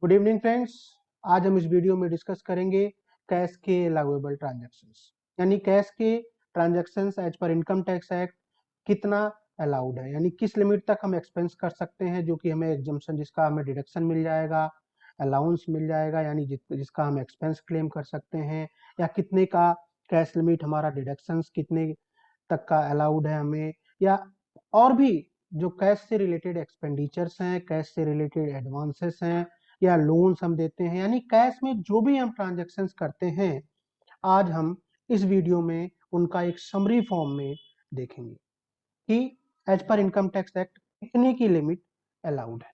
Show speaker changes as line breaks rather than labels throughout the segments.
Good evening friends. आज हम इस वीडियो में डिस्कस करेंगे कैश के अलाउेबल ट्रांजैक्शंस, यानी कैश के transactions as per income tax act कितना अलाउड है, यानी किस लिमिट तक हम एक्सपेंस कर सकते हैं जो कि हमें एग्जम्पशन, जिसका हमें डिडक्शन मिल जाएगा, अलाउंस मिल जाएगा, यानी जिसका हम एक्सपेंस क्लेम कर सकते हैं, या कितने का कैश लिमिट हमारा डिडक्शंस कितने तक का अलाउड है हमें, या और भी जो कैश से रिलेटेड एक्सपेंडिचर्स हैं, कैश से रिलेटेड एडवांसेस हैं, या लोन्स हम देते हैं, यानी कैश में जो भी हम ट्रांजैक्शंस करते हैं आज हम इस वीडियो में उनका एक समरी फॉर्म में देखेंगे कि as per income tax act कितने की लिमिट अलाउड है।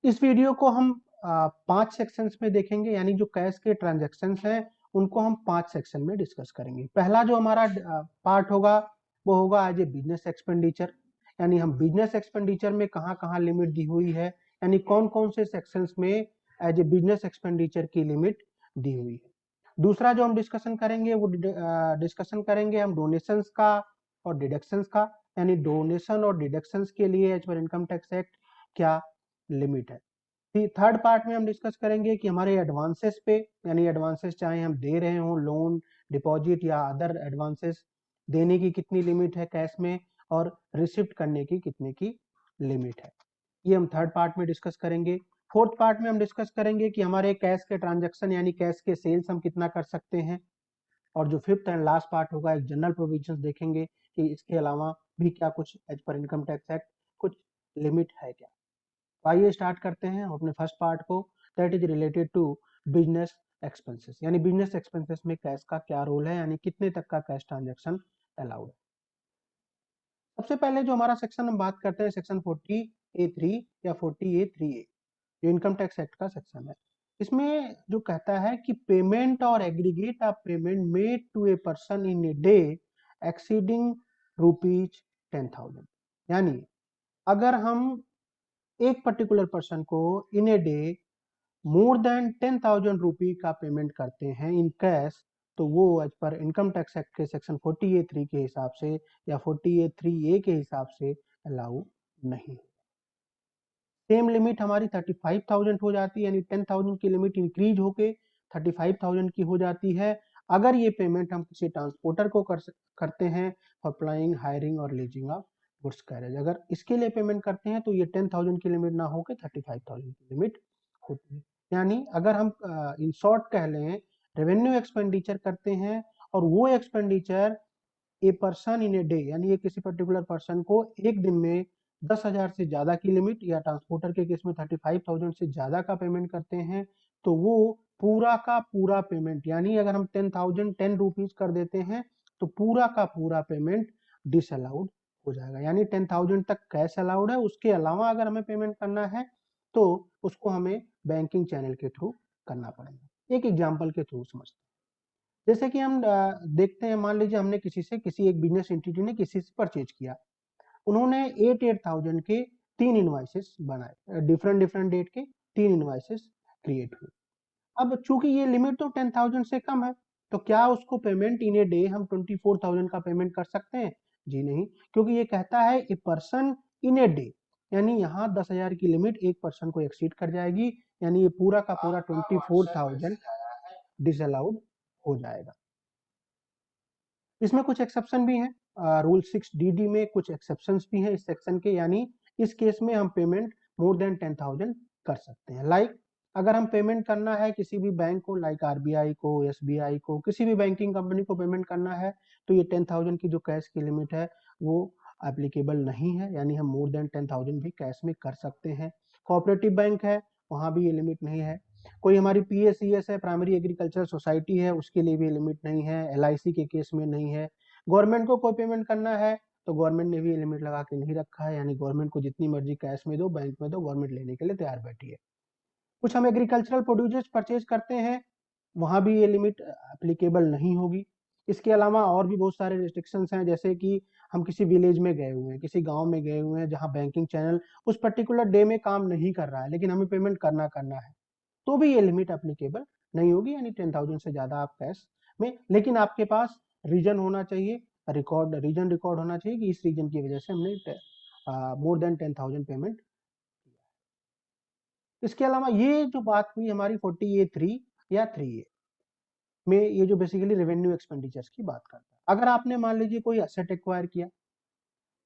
इस वीडियो को हम 5 सेक्शंस में देखेंगे, यानी जो कैश के ट्रांजैक्शंस हैं उनको हम 5 सेक्शन में डिस्कस करेंगे। पहला जो हमारा पार्ट होगा वो होगा एज ए बिजनेस एक्सपेंडिचर, यानी हम बिजनेस एक्सपेंडिचर में कहाँ कहाँ लिमिट दी हुई है, यानी कौन कौन से सेक्शंस में एज ए बिजनेस एक्सपेंडिचर की लिमिट दी हुई है। दूसरा जो हम डिस्कशन करेंगे वो डिस्कशन करेंगे हम डोनेशंस का और डिडक्शंस का, यानी डोनेशन और डिडक्शंस के लिए as per income tax act क्या लिमिट है। थर्ड पार्ट में हम डिस्कस करेंगे कि हमारे एडवांसेस पे, यानी एडवांसेस चाहे हम दे रहे हों, लोन, डिपॉजिट या अदर एडवांसेस देने की कितनी लिमिट है कैश में, और रिसिप्ट करने की कितने की लिमिट है, ये हम थर्ड पार्ट में डिस्कस करेंगे। फोर्थ पार्ट में हम डिस्कस करेंगे कि हमारे कैश के ट्रांजैक्शन यानी कैश के सेल्स हम कितना कर सकते हैं। और जो फिफ्थ एंड लास्ट पार्ट होगा एक जनरल प्रोविजंस देखेंगे कि इसके अलावा भी क्या कुछ as per income tax act कुछ लिमिट है क्या। आइए स्टार्ट करते हैं अपने फर्स्ट पार्ट को, that is related to business expenses, यानी बिजनेस एक्सपेंसेस में कैश का क्या रोल है, यानी कितने तक का कैश ट्रांजैक्शन अलाउड है। सबसे पहले जो हमारा सेक्शन हम बात करते हैं सेक्शन 40A3 या 40A3A, जो इनकम टैक्स एक्ट का सेक्शन है। इसमें जो कहता है कि payment or aggregate of payment made to a person in a day exceeding ₹10,000, यानी अगर हम एक पर्टिकुलर पर्सन को इन ए डे मोर देन 10,000 रुपी का पेमेंट करते हैं इन कैश, तो वो as per income tax act के सेक्शन 40A3 के हिसाब से या 40A3A के हिसाब से अलाउ नहीं। सेम लिमिट हमारी 35,000 हो जाती है, यानी 10,000 की लिमिट इंक्रीज होके 35,000 की हो जाती है अगर ये पेमेंट हम किसी ट्रांसपोर्टर को करते हैं फॉर अप्लाइंग, हायरिंग और लीजिंग ऑफ गुड्स कैरेज। अगर इसके लिए पेमेंट करते हैं तो ये 10,000 की लिमिट ना होकर 35,000 की लिमिट होती है। यानी अगर हम इन शॉर्ट कह लें रेवेन्यू एक्सपेंडिचर करते हैं और वो expenditure A person in a day, यानी ये किसी पर्टिकुलर पर्सन को एक दिन में 10,000 से ज्यादा की लिमिट या ट्रांसपोर्टर के केस में 35,000 से ज्यादा का पेमेंट करते हैं, तो वो पूरा का पूरा पेमेंट, यानी अगर हम 10,000 ₹10 कर देते हैं तो पूरा का पूरा पेमेंट डिसअलाउड हो जाएगा, यानी 10,000 तक कैश अलाउड है, उसके अलावा अगर हमें पेमेंट करना है तो उसको हमें बैंकिंग चैनल के थ्रू करना पड़ेगा। एक एग्जाम्पल के थ्रू समझते हैं। जैसे कि हम देखते हैं, मान लीजिए हमने किसी एक बिजनेस एंटिटी ने किसी से परचेज किया, उन्होंने 8,000 के 3 इनवाइसेस बनाए, डिफरेंट डिफरेंट डेट के 3 इनवाइसेस क्रिएट हुए। अब चूंकि ये लिमिट तो 10,000 से कम है, तो क्या उसको पेमेंट इन ए डे हम 24,000 का पेमेंट कर सकते हैं? जी नहीं, क्योंकि ये कहता है ए पर्सन इन ए डे, यानी यहाँ 10,000 की लिमिट एक पर्सन को एक्सीड कर जाएगी, यानी ये पूरा का पूरा 24,000 डिसअलाउड हो जाएगा। इसमें कुछ एक्सेप्शन भी हैं, रूल 6DD में कुछ एक्सेप्शंस भी हैं इस सेक्शन के, यानी इस केस में हम पेमेंट मोर देन 10,000 कर सकते हैं। लाइक अगर हम पेमेंट करना है किसी भी बैंक को, लाइक RBI को, SBI को, किसी भी बैंकिंग कंपनी को पेमेंट करना है, तो ये 10,000 की जो कैश की लिमिट है वो एप्लीकेबल नहीं है, यानी हम मोर देन 10,000 भी कैश में कर सकते हैं। कोऑपरेटिव बैंक है, वहां भी ये लिमिट नहीं है। कोई हमारी PACS है, प्राइमरी एग्रीकल्चर सोसाइटी है, उसके लिए भी लिमिट नहीं है, LIC के केस में नहीं है। गवर्नमेंट को कोई पेमेंट करना है तो गवर्नमेंट ने भी लिमिट लगा के नहीं रखा है, यानी गवर्नमेंट को जितनी मर्जी कैश में दो, बैंक में दो, गवर्नमेंट लेने के लिए तैयार बैठी है। कुछ हम एग्रीकल्चरल प्रोड्यूस परचेज करते हैं, वहां भी ये लिमिट एप्लीकेबल नहीं होगी। इसके अलावा और भी बहुत सारे रिस्ट्रिक्शंस हैं, जैसे कि हम किसी विलेज में गए हुए हैं, किसी गांव में गए हुए हैं जहां बैंकिंग चैनल उस पर्टिकुलर डे में काम नहीं कर रहा है, लेकिन हमें पेमेंट करना है, तो भी ये लिमिट एप्लीकेबल नहीं होगी, यानी 10,000 से ज्यादा आप कैश में, लेकिन आपके पास रीजन होना चाहिए, रीजन रिकॉर्ड होना चाहिए कि इस रीजन की वजह से हमने मोर देन 10,000 पेमेंट। इसके अलावा ये जो बात हुई हमारी 40A3 या 3A में, ये जो बेसिकली रेवेन्यू एक्सपेंडिचर्स की बात करता है। अगर आपने मान लीजिए कोई एसेट एक्वायर किया,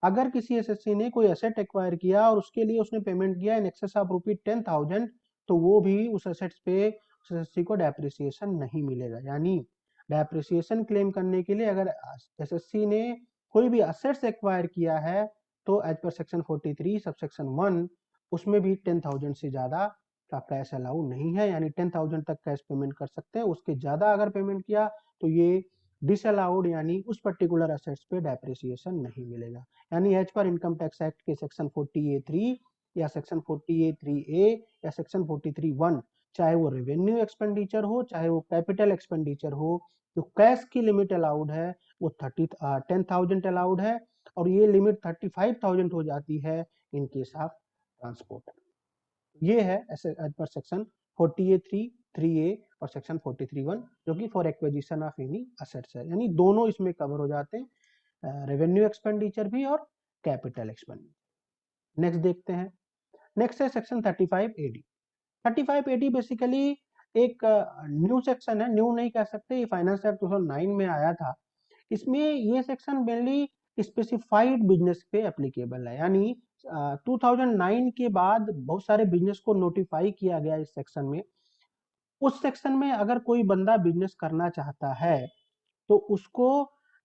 अगर किसी एसएससी ने कोई एसेट एक्वायर किया और उसके लिए उसने पेमेंट किया इन एक्सेस ऑफ ₹10,000, तो वो भी उस एसेट्स पे एसएससी को डेप्रिसिएशन नहीं मिलेगा। यानी डेप्रिसिएशन क्लेम करने के लिए अगर एसएससी ने कोई भी एसेट्स एक्वायर किया है तो एज पर सेक्शन 43 सबसेक्शन 1 उसमें भी 10,000 से ज्यादा का कैश अलाउ नहीं है, यानी 10,000 तक कैश पेमेंट कर सकते हैं। उसके ज्यादा अगर पेमेंट किया तो ये डिसअलाउड, यानी उस पर्टिकुलर एसेट्स पे डेप्रिसिएशन नहीं मिलेगा। यानी as per income tax act के सेक्शन 40A3 या सेक्शन 40A3A या सेक्शन 43(1), चाहे वो रेवेन्यू एक्सपेंडिचर हो चाहे वो कैपिटल एक्सपेंडिचर हो, जो कैश की लिमिट अलाउड है वो 10,000 अलाउड है, और ये लिमिट 35,000 हो जाती है इन केस ऑफ ट्रांसपोर्ट। ये है as per section 40A3 3A और सेक्शन 43(1), जो कि for acquisition of any assets है, यानी दोनों इसमें कवर हो जाते हैं, रेवेन्यू एक्सपेंडिचर भी और कैपिटल एक्सपेंडिचर। नेक्स्ट देखते हैं, नेक्स्ट है सेक्शन 35AD। 35AD बेसिकली एक न्यू सेक्शन है, न्यू नहीं कह सकते, ये फाइनेंस एक्ट 2009 में आया था। इसमें ये सेक्शन मेनली स्पेसिफाइड बिजनेस पे एप्लीकेबल है, यानी 2009 के बाद बहुत सारे बिजनेस को नोटिफाई किया गया इस सेक्शन में। उस सेक्शन में अगर कोई बंदा बिजनेस करना चाहता है तो उसको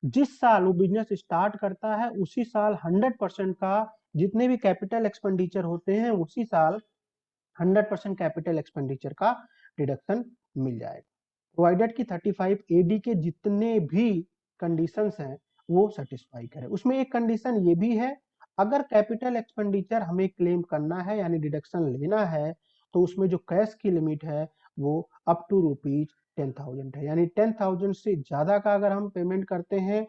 जिस साल वो बिजनेस स्टार्ट करता है उसी साल 100% का जितने भी कैपिटल एक्सपेंडिचर होते हैं उसी साल 100% कैपिटल एक्सपेंडिचर का डिडक्शन मिल जाएगा, प्रोवाइडेड कि 35AD के जितने भी कंडीशंस हैं वो सेटिस्फाई करे। उसमें एक कंडीशन ये भी है, अगर कैपिटल एक्सपेंडिचर हमें क्लेम करना है यानी डिडक्शन लेना है तो उसमें जो कैश की लिमिट है वो अप टू ₹10,000 है, यानी 10,000 से ज्यादा का अगर हम पेमेंट करते हैं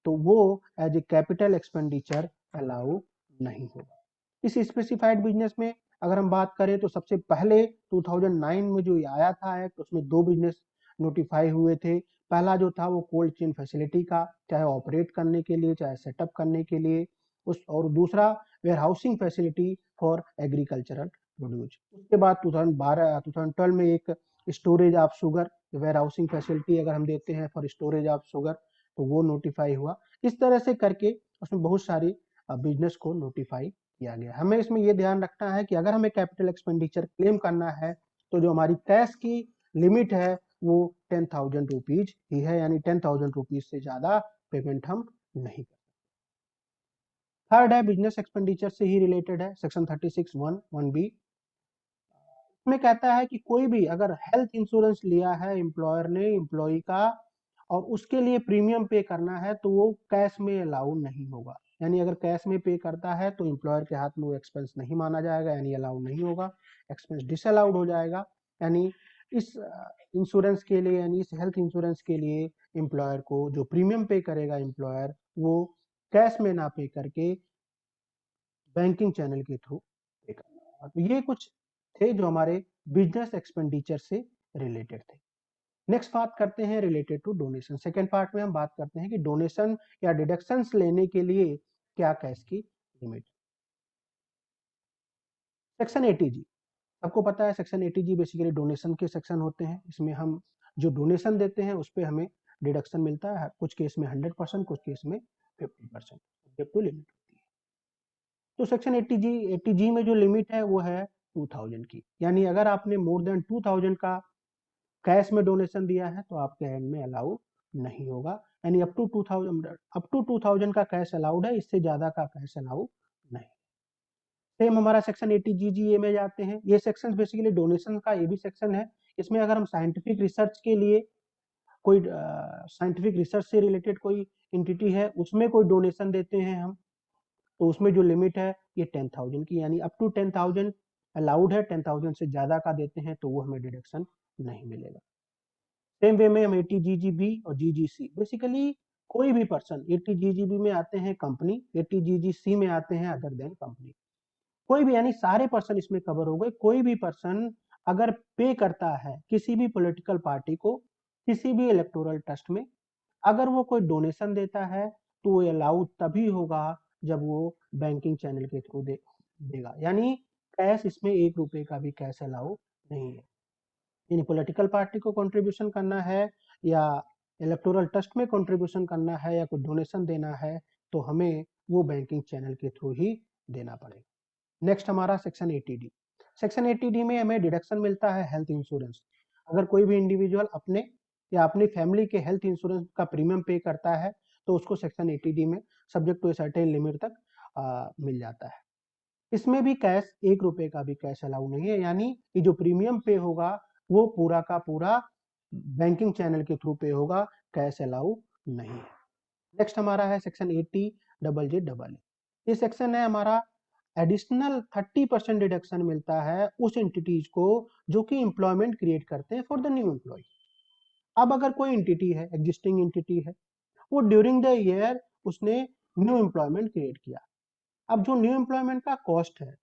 तो वो as a capital expenditure allow नहीं होगा। इस स्पेसिफाइड बिजनेस में अगर हम बात करें तो सबसे पहले 2009 में जो आया था एक्ट, उसमें दो बिजनेस नोटिफाई हुए थे। पहला जो था वो कोल्ड चेन फैसिलिटी का, चाहे ऑपरेट करने के लिए चाहे सेटअप करने के लिए, उस और दूसरा warehousing facility for agricultural produce. उसके बाद 2012 में एक storage of sugar, warehousing facility अगर हम देते हैं फॉर स्टोरेज ऑफ शुगर, तो वो नोटिफाई हुआ। इस तरह से करके उसमें बहुत सारी बिजनेस को नोटिफाई किया गया। हमें इसमें ये ध्यान रखना है कि अगर हमें कैपिटल एक्सपेंडिचर क्लेम करना है तो जो हमारी कैश की लिमिट है वो 10,000 रुपीज ही है, यानी 10,000 रुपीज से ज्यादा पेमेंट हम नहीं कर। थर्ड है बिजनेस एक्सपेंडिचर से ही रिलेटेड है, सेक्शन 36(1)(1)(b) में कहता है कि कोई भी अगर हेल्थ इंश्योरेंस लिया है एम्प्लॉयर ने एम्प्लॉय का और उसके लिए प्रीमियम पे करना है तो वो कैश में अलाउ नहीं होगा, यानी अगर कैश में पे करता है तो एम्प्लॉयर के हाथ में वो एक्सपेंस नहीं माना जाएगा, यानी अलाउ नहीं होगा, एक्सपेंस डिसअलाउड हो जाएगा। यानी इस इंश्योरेंस के लिए, यानी इस हेल्थ इंश्योरेंस के लिए एम्प्लॉयर को जो प्रीमियम पे करेगा एम्प्लॉयर, वो कैश में ना पे करके बैंकिंग चैनल के थ्रू पे करना। तो ये कुछ थे जो हमारे बिजनेस एक्सपेंडिचर से रिलेटेड थे। नेक्स्ट बात करते हैं related to donation. Second part में हम बात करते हैं कि डोनेशन या डिडक्शंस लेने के लिए क्या कैश की लिमिट। सेक्शन 80G, सबको पता है सेक्शन 80G बेसिकली डोनेशन के सेक्शन होते हैं। इसमें हम जो डोनेशन देते हैं उस पर हमें डिडक्शन मिलता है, कुछ केस में 100%, कुछ केस में 50% सब्जेक्ट टू लिमिट होती है। तो सेक्शन 80G में जो लिमिट है वो है 2,000 की, यानी अगर आपने मोर देन 2,000 का कैश में डोनेशन दिया है तो आपके हैंड में अलाउ नहीं होगा, यानी अप टू 2,000 का कैश अलाउड है, इससे ज्यादा का कैश अलाउ नहीं। सेम हमारा सेक्शन 80GGA में जाते हैं। ये सेक्शन बेसिकली डोनेशन का ये भी सेक्शन है। इसमें अगर हम साइंटिफिक रिसर्च के लिए कोई साइंटिफिक रिसर्च से रिलेटेड कोई इंटिटी है उसमें कोई डोनेशन देते हैं हम, तो उसमें जो लिमिट है ये 10,000 की, यानी अप टू 10,000 अलाउड है, 10,000 से ज्यादा का देते हैं तो वो हमें डिडक्शन नहीं मिलेगा। सेम वे में हम 80GGB और GGC, बेसिकली कोई भी पर्सन 80GGB में आते हैं कंपनी, 80GGC में आते हैं अदर देन कंपनी, कोई भी, यानी सारे पर्सन इसमें कवर हो गए। कोई भी पर्सन अगर पे करता है किसी भी पॉलिटिकल पार्टी को किसी भी इलेक्टोरल ट्रस्ट में, अगर वो कोई डोनेशन देता है तो वो अलाउ तभी होगा जब वो बैंकिंग चैनल के थ्रू देगा, यानी कैश इसमें 1 रुपए का भी कैश अलाउ नहीं है। यानी पॉलिटिकल पार्टी को कंट्रीब्यूशन करना है या इलेक्टोरल ट्रस्ट में कंट्रीब्यूशन करना है या कोई डोनेशन देना है तो हमें वो बैंकिंग चैनल के थ्रू ही देना पड़ेगा। नेक्स्ट हमारा सेक्शन 80D। सेक्शन 80D में हमें डिडक्शन मिलता है हेल्थ इंश्योरेंस। अगर कोई भी इंडिविजुअल अपने या अपनी फैमिली के हेल्थ इंश्योरेंस का प्रीमियम पे करता है तो उसको सेक्शन 80D में subject to a certain limit तक मिल जाता है। इसमें भी कैश 1 रुपए का भी कैश अलाउ नहीं है, यानी कि जो प्रीमियम पे होगा वो पूरा का पूरा बैंकिंग चैनल के थ्रू पे होगा, कैश अलाउ नहीं है। नेक्स्ट हमारा है सेक्शन 80JJAA। ये सेक्शन है हमारा एडिशनल 30% डिडक्शन मिलता है उस एंटिटीज को जो कि एम्प्लॉयमेंट क्रिएट करते हैं फॉर द न्यू एम्प्लॉय। अब अगर कोई एंटिटी है, एग्जिस्टिंग एंटिटी है, वो ड्यूरिंग द ईयर उसने न्यू एम्प्लॉयमेंट क्रिएट किया, अब जो न्यू एम्प्लॉयमेंट का कॉस्ट है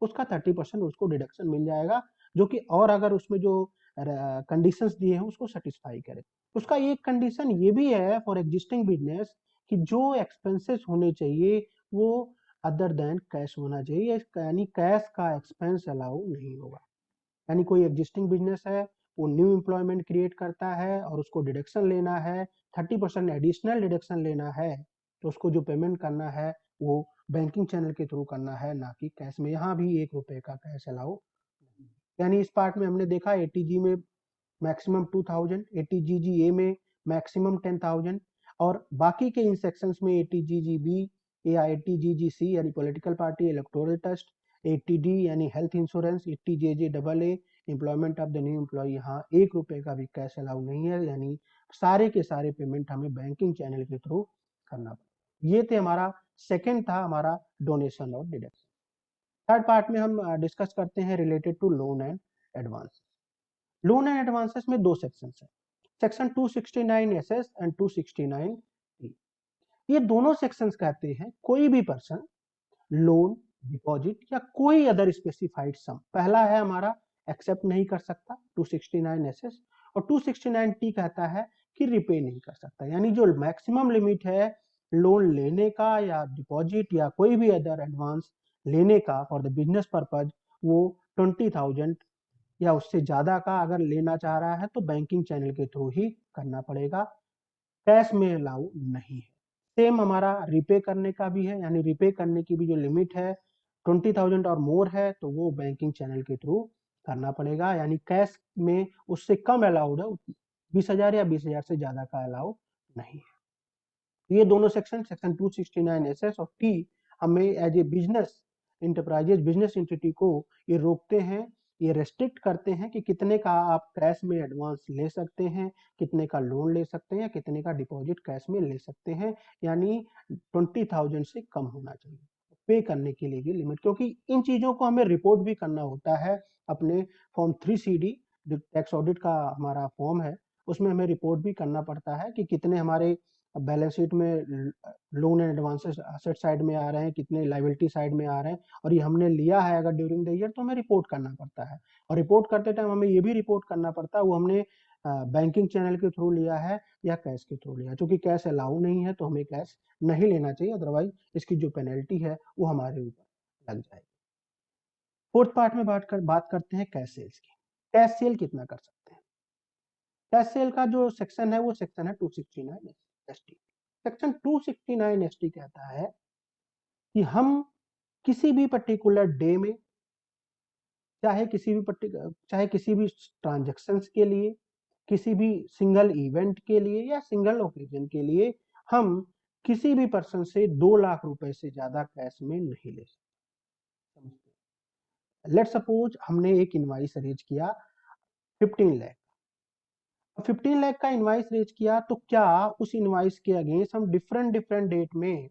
उसका 30% उसको डिडक्शन मिल जाएगा, जो कि और अगर उसमें जो कंडीशंस दिए हैं उसको सेटिस्फाई करे। उसका एक कंडीशन ये भी है फॉर एग्जिस्टिंग बिजनेस कि जो एक्सपेंसेस होने चाहिए वो अदर देन कैश होना चाहिए, यानी कैश का एक्सपेंस अलाउ नहीं होगा। यानी कोई एग्जिस्टिंग बिजनेस है, वो न्यू एम्प्लॉयमेंट क्रिएट करता है और उसको डिडक्शन लेना है, 30% एडिशनल डिडक्शन लेना है, तो उसको जो पेमेंट करना है वो बैंकिंग चैनल के थ्रू करना है, ना कि कैश में। यहाँ भी 1 रुपए का कैश अलाउ। यानी इस पार्ट में हमने देखा 80G में मैक्सिमम 2000, 80GGA में मैक्सिमम 10,000 और बाकी के इन सेक्शंस में 80GGB या 80GGC यानी political party electoral trust, 80D यानी health insurance, 80JJAA employment of the new employ, यहाँ 1 रुपए का भी कैश अलाउ नहीं है, यानी सारे के सारे पेमेंट हमें बैंकिंग चैनल के थ्रू करना पड़ेगा। ये थे हमारा सेकेंड था हमारा डोनेशन और डिडक्शन। थर्ड पार्ट में हम डिस्कस करते हैं related to loan and advance. Loan and advances में 2 सेक्शन है, सेक्शन 269SS एंड 269E। ये दोनों सेक्शंस कहते हैं कोई भी पर्सन लोन, डिपॉजिट या कोई अदर स्पेसिफाइड सम, पहला है हमारा एक्सेप्ट नहीं कर सकता 269SS, और 269T कहता है कि रिपे नहीं कर सकता। यानी जो मैक्सिमम लिमिट है लोन लेने का या डिपॉजिट या कोई भी अदर एडवांस लेने का फॉर द बिजनेस पर्पज, वो 20,000 या उससे ज्यादा का अगर लेना चाह रहा है तो बैंकिंग चैनल के थ्रू ही करना पड़ेगा, कैश में अलाउ नहीं है। सेम हमारा रिपे करने का भी है, यानी रिपे करने की भी जो लिमिट है 20,000 और मोर है तो वो बैंकिंग चैनल के थ्रू करना पड़ेगा, यानी कैश में उससे कम अलाउड है, 20,000 या 20,000 से ज्यादा का अलाउ नहीं है। ये दोनों सेक्शन 269SS और T हमें as a business enterprises business entity को ये रोकते हैं, ये रेस्ट्रिक्ट करते हैं कि कितने का आप कैश में एडवांस ले सकते हैं, कितने का लोन ले सकते हैं, कितने का डिपॉजिट कैश में ले सकते हैं, यानी 20,000 से कम होना चाहिए पे करने के लिए भी लिमिट, क्योंकि इन चीजों को हमें रिपोर्ट भी करना होता है अपने फॉर्म 3CD जो टैक्स ऑडिट का हमारा फॉर्म है, उसमें हमें रिपोर्ट भी करना पड़ता है कि कितने हमारे बैलेंस शीट में loan and advances asset side में आ रहे हैं, कितने लायबिलिटी साइड में आ रहे हैं, और ये हमने लिया है अगर ड्यूरिंग द ईयर तो हमें रिपोर्ट करना पड़ता है। और रिपोर्ट करते टाइम हमें ये भी रिपोर्ट करना पड़ता है वो हमने बैंकिंग चैनल के थ्रू लिया है या कैश के थ्रू लिया है। क्योंकि कैश अलाउ नहीं है तो हमें कैश नहीं लेना चाहिए, अदरवाइज इसकी जो पेनल्टी है वो हमारे ऊपर लग जाएगी। फोर्थ पार्ट में बात करते हैं कैश सेल्स की। कैश सेल कितना कर सकते हैं? कैश सेल का जो सेक्शन है वो सेक्शन है 269ST। सेक्शन 269ST कहता है कि हम किसी भी पर्टिकुलर डे में चाहे किसी भी ट्रांजेक्शन के लिए, किसी भी सिंगल इवेंट के लिए या सिंगल ओकेजन के लिए हम किसी भी पर्सन से 2 लाख रुपए से ज्यादा कैश में नहीं ले सकते। लेट सपोज हमने एक इनवाइस रेज किया 15 लाख, 15 लाख का इनवाइस रेज किया तो क्या उस इनवाइस के अगेंस्ट हम डिफरेंट डिफरेंट डेट में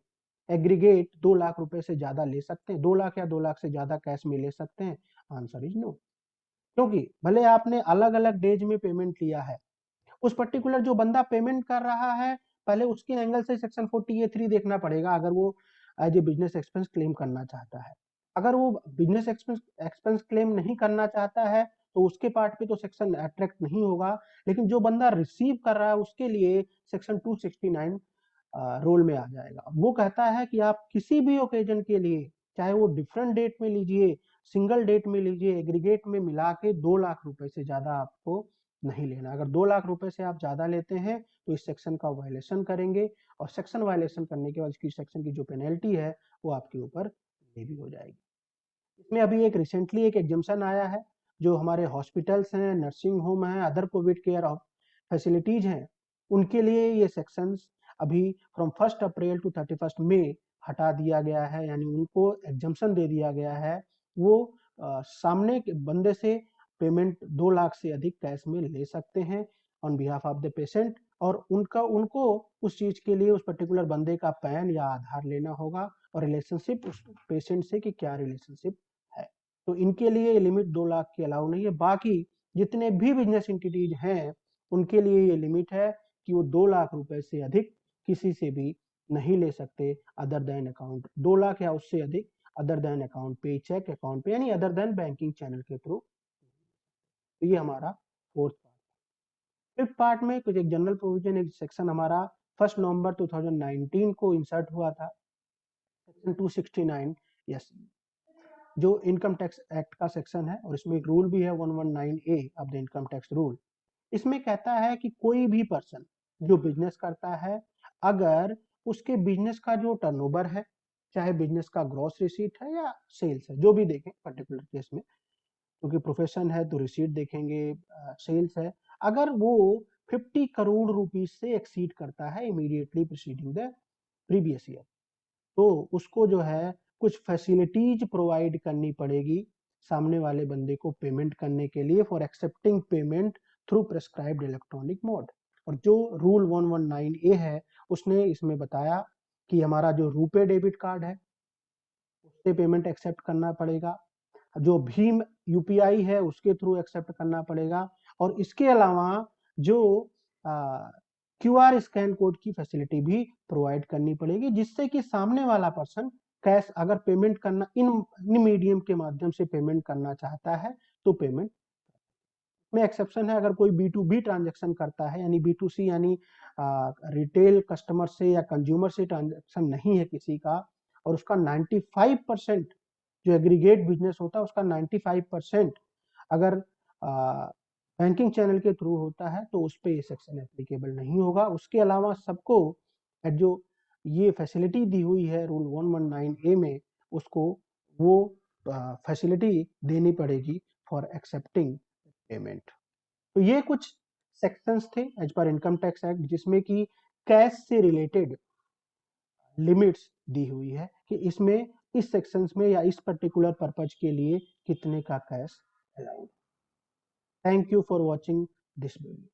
एग्रीगेट 2 लाख रुपए से ज्यादा ले सकते हैं, 2 लाख या 2 लाख से ज्यादा कैश में ले सकते हैं? Answer is no. क्योंकि भले आपने अलग अलग डेज में पेमेंट लिया है, उस पर्टिकुलर जो बंदा पेमेंट कर रहा है पहले उसके एंगल से सेक्शन 40A3 देखना पड़ेगा अगर वो as a business expense claim करना चाहता है। अगर वो बिजनेस एक्सपेंस क्लेम नहीं करना चाहता है तो उसके पार्ट पे तो सेक्शन अट्रैक्ट नहीं होगा, लेकिन जो बंदा रिसीव कर रहा है उसके लिए सेक्शन 269 रोल में आ जाएगा। वो कहता है कि आप किसी भी ओकेजन के लिए चाहे वो डिफरेंट डेट में लीजिए, सिंगल डेट में लीजिए, एग्रीगेट में मिला के 2 लाख रुपए से ज़्यादा आपको नहीं लेना। अगर 2 लाख रुपए से आप ज़्यादा लेते हैं तो इस सेक्शन का वायलेशन करेंगे, और सेक्शन वायलेशन करने के बाद इसकी सेक्शन की जो पेनल्टी है वो आपके ऊपर लेवी हो जाएगी। इसमें अभी एक रिसेंटली एक एग्जम्पशन आया है, जो हमारे हॉस्पिटल्स हैं, नर्सिंग होम हैं, अदर कोविड केयर फैसिलिटीज हैं, उनके लिए ये सेक्शंस अभी फ्रॉम 1 अप्रैल टू 31 मई हटा दिया गया है, यानी उनको एग्जम्पशन दे दिया गया है। वो सामने के बंदे से पेमेंट 2 लाख से अधिक कैश में ले सकते हैं on behalf of the patient, और उनको उस चीज के लिए उस पर्टिकुलर बंदे का पैन या आधार लेना होगा, और रिलेशनशिप उस पेशेंट से कि क्या रिलेशनशिप है। तो इनके लिए लिमिट 2 लाख की अलाउ नहीं है। बाकी जितने भी बिजनेस एंटिटीज हैं उनके लिए ये लिमिट है कि वो 2 लाख रुपए से अधिक किसी से भी नहीं ले सकते अदर देन अकाउंट 2 लाख या उससे अधिक अदर देन अकाउंट पे, चेक अकाउंट पे, यानी अदर देन बैंकिंग चैनल के थ्रू। तो ये हमारा फोर्थ पार्ट। फिफ्थ पार्ट में कुछ एक जनरल प्रोविजन, एक सेक्शन हमारा 1 नवंबर 2019 को इंसर्ट हुआ था, सेक्शन 269 यस, जो इनकम टैक्स एक्ट का सेक्शन है, और इसमें एक रूल भी है 119A of the income tax rule. इसमें कहता है कि कोई भी पर्सन जो बिजनेस करता है, अगर उसके बिजनेस का जो टर्नओवर है, चाहे बिजनेस का ग्रॉस रिसीट है या सेल्स है, जो भी देखें पर्टिकुलर केस में, क्योंकि प्रोफेशन है तो रिसीट देखेंगे, सेल्स है, अगर वो 50 करोड़ रुपीज से एक्सीड करता है immediately preceding the previous year, तो उसको जो है कुछ फैसिलिटीज प्रोवाइड करनी पड़ेगी सामने वाले बंदे को पेमेंट करने के लिए, for accepting payment through prescribed electronic mode. और जो रूल 119A है उसने इसमें बताया कि हमारा जो रुपे डेबिट कार्ड है उससे पेमेंट एक्सेप्ट करना पड़ेगा, जो भीम यूपीआई है उसके थ्रू एक्सेप्ट करना पड़ेगा, और इसके अलावा जो क्यूआर स्कैन कोड की फैसिलिटी भी प्रोवाइड करनी पड़ेगी, जिससे कि सामने वाला पर्सन कैश अगर पेमेंट करना इन मीडियम के माध्यम से पेमेंट करना चाहता है तो पेमेंट में एक्सेप्शन है। अगर कोई B2B ट्रांजेक्शन करता है, यानी B2C यानी रिटेल कस्टमर से या कंज्यूमर से ट्रांजेक्शन नहीं है किसी का, और उसका 95% जो एग्रीगेट बिजनेस होता है उसका 95% अगर बैंकिंग चैनल के थ्रू होता है तो उस पर ये सेक्शन एप्लीकेबल नहीं होगा। उसके अलावा सबको जो ये फैसिलिटी दी हुई है रूल 119A में, उसको वो फैसिलिटी देनी पड़ेगी फॉर एक्सेप्टिंग पेमेंट। तो ये कुछ सेक्शंस थे as per income tax act, जिसमें कि कैश से रिलेटेड लिमिट्स दी हुई है कि इसमें इस सेक्शंस में या इस पर्टिकुलर पर्पज के लिए कितने का cash allowed. Thank you for watching this video.